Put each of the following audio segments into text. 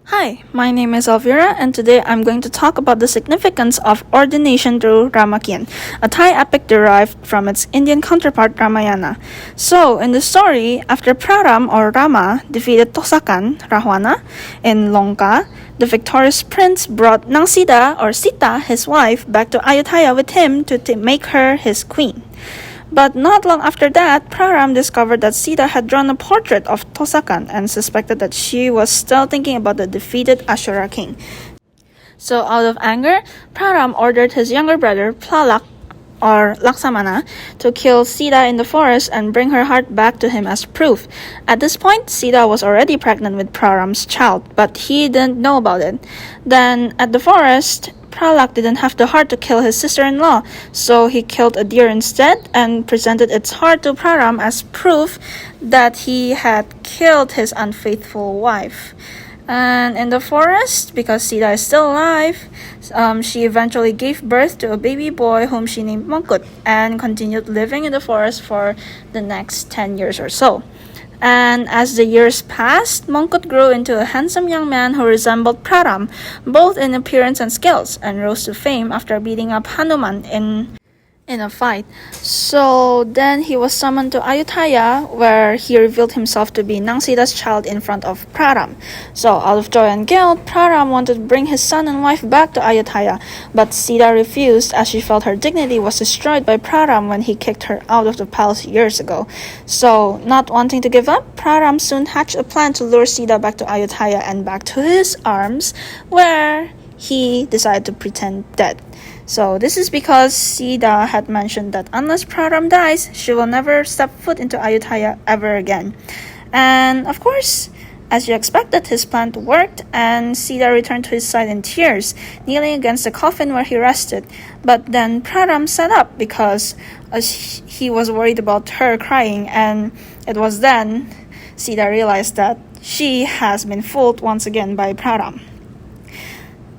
Hi, my name is Elvira, and today I'm going to talk about the significance of ordination through Ramakien, a Thai epic derived from its Indian counterpart Ramayana. So, in the story, after Phra Ram or Rama defeated Tosakan, Rahwana, in Lanka, the victorious prince brought Nang Sida or Sita, his wife, back to Ayutthaya with him to make her his queen. But not long after that, Phra Ram discovered that Sida had drawn a portrait of Tosakan and suspected that she was still thinking about the defeated Ashura king. So out of anger, Phra Ram ordered his younger brother, Plalak or Laksamana, to kill Sida in the forest and bring her heart back to him as proof. At this point, Sida was already pregnant with Phra Ram's child, but he didn't know about it. Then, at the forest, Plalak didn't have the heart to kill his sister-in-law, so he killed a deer instead and presented its heart to Phra Ram as proof that he had killed his unfaithful wife. And in the forest, because Sida is still alive, she eventually gave birth to a baby boy whom she named Mongkut and continued living in the forest for the next 10 years or so. And as the years passed, Mongkut grew into a handsome young man who resembled Phra Ram, both in appearance and skills, and rose to fame after beating up Hanuman in a fight. So then he was summoned to Ayutthaya, where he revealed himself to be Nang Sida's child in front of Phra Ram. So out of joy and guilt, Phra Ram wanted to bring his son and wife back to Ayutthaya, but Sida refused as she felt her dignity was destroyed by Phra Ram when he kicked her out of the palace years ago. So not wanting to give up, Phra Ram soon hatched a plan to lure Sida back to Ayutthaya and back to his arms, where he decided to pretend dead. So this is because Sida had mentioned that unless Phra Ram dies, she will never step foot into Ayutthaya ever again. And of course, as you expected, his plan worked, and Sida returned to his side in tears, kneeling against the coffin where he rested. But then Phra Ram sat up because he was worried about her crying, and it was then Sida realized that she has been fooled once again by Phra Ram.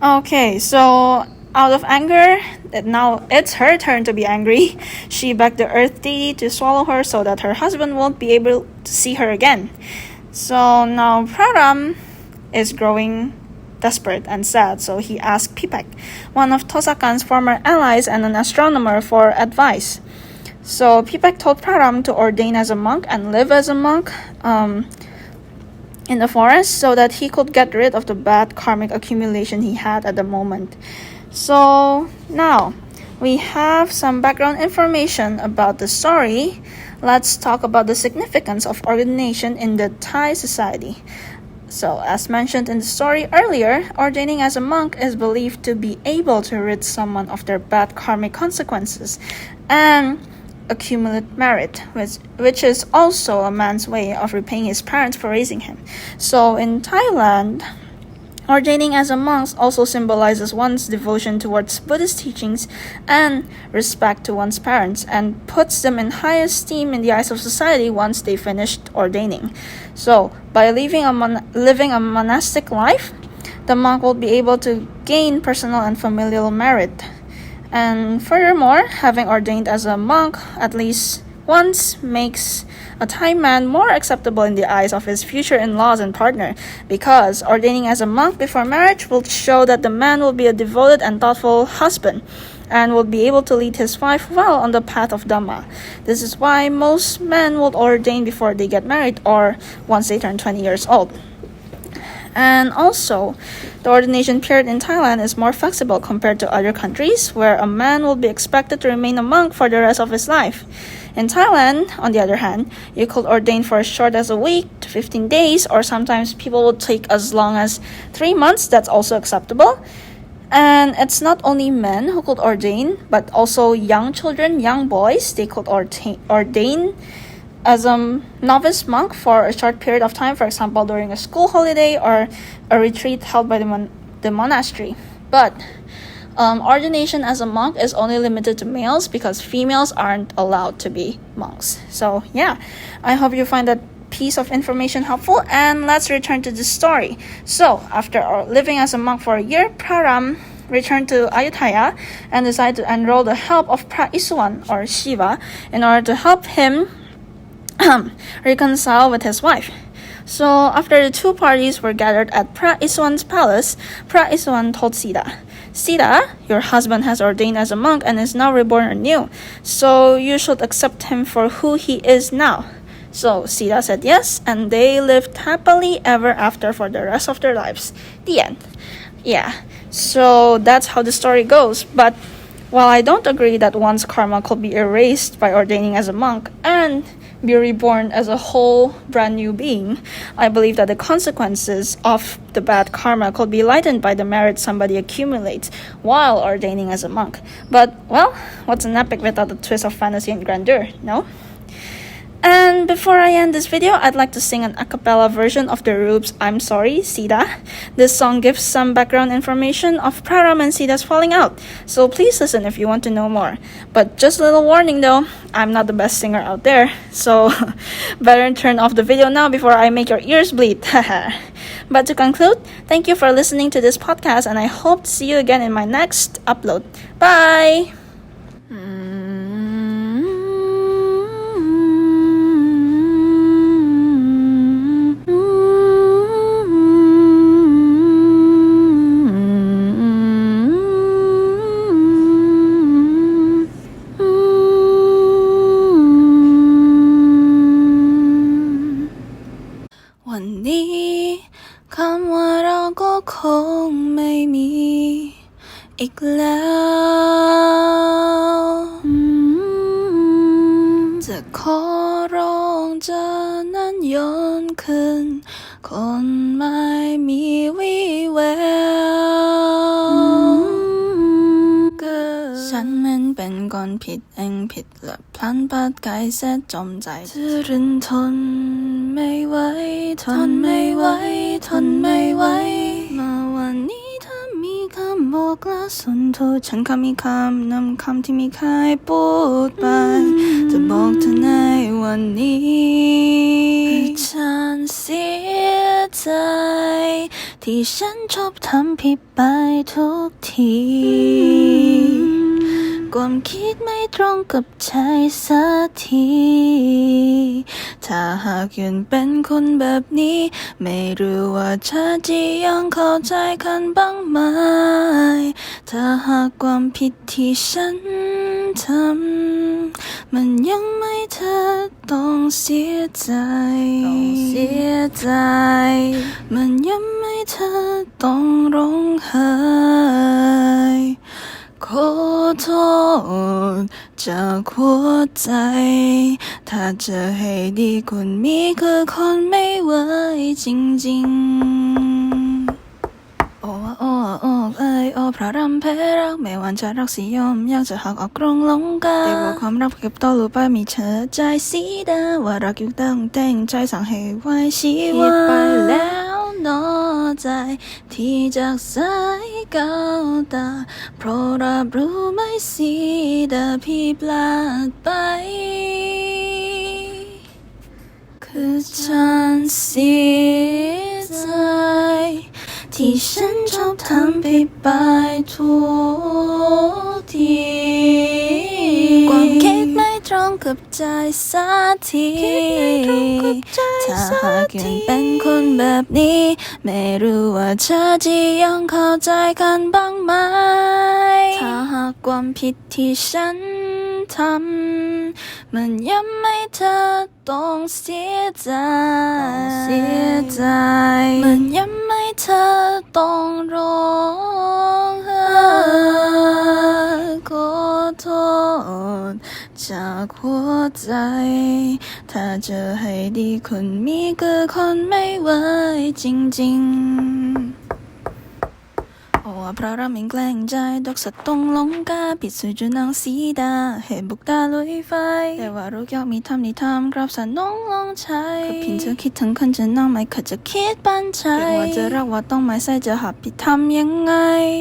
Okay, so out of anger, that now it's her turn to be angry, she begged the earth deity to swallow her so that her husband won't be able to see her again. So now Phra Ram is growing desperate and sad, so he asked Pipek, one of Tosakan's former allies and an astronomer, for advice. So Pipek told Phra Ram to ordain as a monk and live as a monk in the forest so that he could get rid of the bad karmic accumulation he had at the moment. So now we have some background information about the story. Let's talk about the significance of ordination in the Thai society. So as mentioned in the story earlier, ordaining as a monk is believed to be able to rid someone of their bad karmic consequences and accumulate merit, which is also a man's way of repaying his parents for raising him. So in Thailand, ordaining as a monk also symbolizes one's devotion towards Buddhist teachings and respect to one's parents, and puts them in high esteem in the eyes of society once they finished ordaining. So, by living a monastic life, the monk will be able to gain personal and familial merit. And furthermore, having ordained as a monk at least once makes a Thai man more acceptable in the eyes of his future in-laws and partner, because ordaining as a monk before marriage will show that the man will be a devoted and thoughtful husband and will be able to lead his wife well on the path of Dhamma. This is why most men will ordain before they get married or once they turn 20 years old. And also, the ordination period in Thailand is more flexible compared to other countries, where a man will be expected to remain a monk for the rest of his life. In Thailand, on the other hand, you could ordain for as short as a week to 15 days, or sometimes people will take as long as 3 months. That's also acceptable. And it's not only men who could ordain, but also young children, young boys. They could ordain as a novice monk for a short period of time, for example, during a school holiday or a retreat held by the monastery. But ordination as a monk is only limited to males because females aren't allowed to be monks. So yeah, I hope you find that piece of information helpful, and let's return to the story. So after living as a monk for a year, Phra Ram returned to Ayutthaya and decided to enroll the help of Phra Isuan or Shiva in order to help him reconcile with his wife. So after the two parties were gathered at Phra Ram's palace, Phra Ram told Sida, Sida, your husband has ordained as a monk and is now reborn anew, so you should accept him for who he is now. So Sida said yes, and they lived happily ever after for the rest of their lives. The end. Yeah, so that's how the story goes. But while I don't agree that one's karma could be erased by ordaining as a monk and be reborn as a whole brand new being, I believe that the consequences of the bad karma could be lightened by the merit somebody accumulates while ordaining as a monk. But, well, what's an epic without a twist of fantasy and grandeur, no? And before I end this video, I'd like to sing an a cappella version of the Rube's I'm Sorry, Sida. This song gives some background information of Phra Ram and Sida's falling out, so please listen if you want to know more. But just a little warning though, I'm not the best singer out there, so better turn off the video now before I make your ears bleed. But to conclude, thank you for listening to this podcast, and I hope to see you again in my next upload. Bye!วันนี้คำว่าเราก็คงไม่มีอีกแล้วจะขอร้องเธอนั้นย้อนคืนคนไม่มีวี่แววฉันมันเป็นคนผิดเองผิดและพลันพลาดกายเสียจมใจจะรินทนไม่ไหวทนไม่ไหวทนไม่ไหวมาวันนี้ถ้ามีคำบอกและสุนทรฉันคำมีคำนำคำที่มีใครพูดไปจะบอกเธอในวันนี้ฉันเสียใจที่ฉันชอบทำผิดไปทุกทีความคิดไม่ตรงกับใจสักทีถ้าหากยังเป็นคนแบบนี้ไม่รู้ว่าเธอจะยังเข้าใจกันบ้างไหมถ้าหากความผิดที่ฉันทำมันยังไม่เธอต้องเสียใจมันยังไม่เธอต้องร้องไห้ขอโทษจากหัวใจถ้าจะให้ดีคนมีคือคนไม่ไหวจริงๆโอ้พระรำเพรักไม่วันจะรักสิยอมอยากจะหักออกกรงลงกาแต่ว่าความรักเก็บต่อรู้ไปมีเธอใจสีดาว่ารักอยู่ตั้งแต่งใจสั่งให้ไว้ชีวาไปแล้วนอใจที่จากสายก้าวตาเพราะรับรู้ไม่สีดาพี่พลาดไปคือฉันเสียใจที่ฉันชอบทำผิดไปทุกทีความคิดไม่ตรงกับใจสักทีถ้าหากยังเป็นคนแบบนี้ไม่รู้ว่าเธอจะยังเข้าใจกันบ้างไหมถ้าหากความผิดที่ฉันทำมันยังไม่เธอต้องเสียใจมันยังไม่เธอต้องร้องไห้ขอโทษจากหัวใจถ้าจะให้ดีคนมีคือคนไม่ไหวจริงๆโอ้พระรามเองแกล้งใจดอกสัตว์ต้องลงกาปิดสุดจนนางสีดาให้บุกตาลุยไฟแต่ว่าลูกอยากมีทำนี่ทำกราบสาน้องลองใช้ก็เพียงเธอคิดถึงคนจะนั่งไม่เคยจะคิดปันใจว่าจะรักว่าต้องไม่ใส่จะหับผิดทำยังไง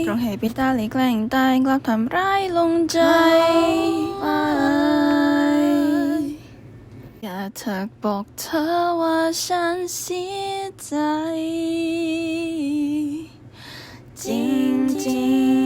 ตรงให้ปิดตาเลยแกล้งตายกลับทำร้ายลงใจอยากถักบอกเธอว่าฉันเสียใจจริง